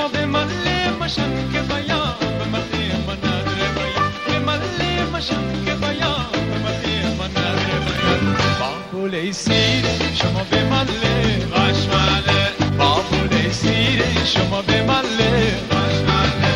شما به مله مشن که بیا به مله من نداره بیا به مله مشن که بیا به مله من نداره بیا بابوله سیره شما به مله غشمله بابوله سیره شما به مله غشمله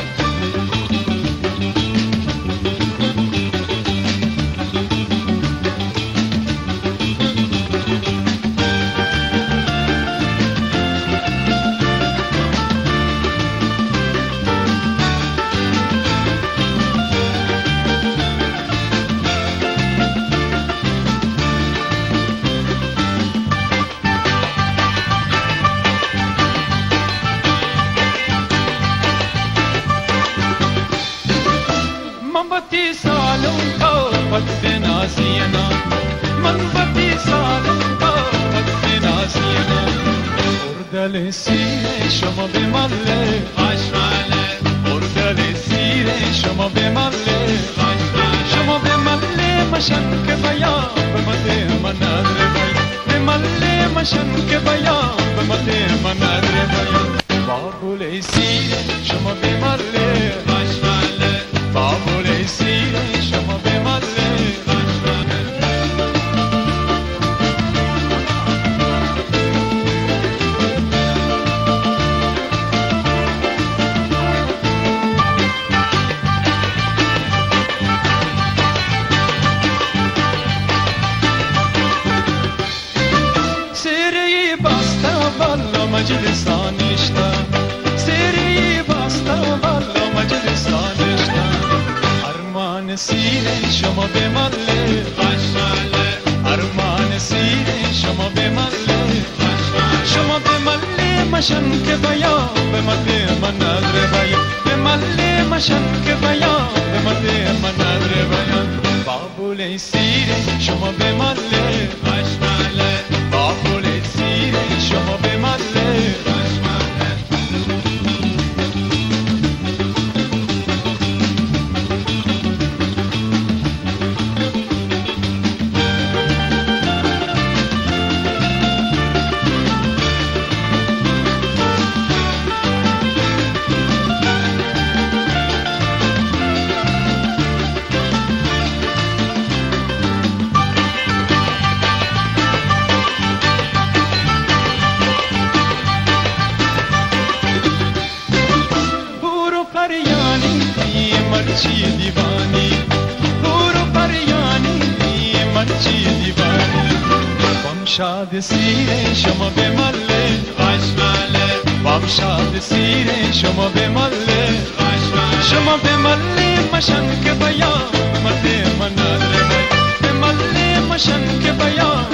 منبتی سالم کا وقت ناسینا منبتی سالم کا وقت ناسینا اردل سیره شما به مله غشمله اردل سیره شما به مله غشمله شما به مله مشن که بیا به مله من نداره بیا به مله مشن که بیا به مله من نداره بیا بابوله سیره شما به مله غشمله بابوله سیره شما به مله غشمله سیری باستا والا مجلسانشتا سیری باستا والا مجلسانشتا ارمان سیره شما به مله غشمله ارمان سیره شما به مله غشمله شما به مله مشن که بیا به مله من نداره بیا به مله مشن که بیا به مله من نداره بیا بابوله سیره شما به مله غشمله بابوله سیره شما به مله غشمله مرچی دیوانی برو پریانی مرچی دیوانی بامشاد سیره شما به مله غشمله بامشاد سیره شما به مله غشمله شما به مله مشن که بیا به مله من نداره بیا به مله مشن که بیا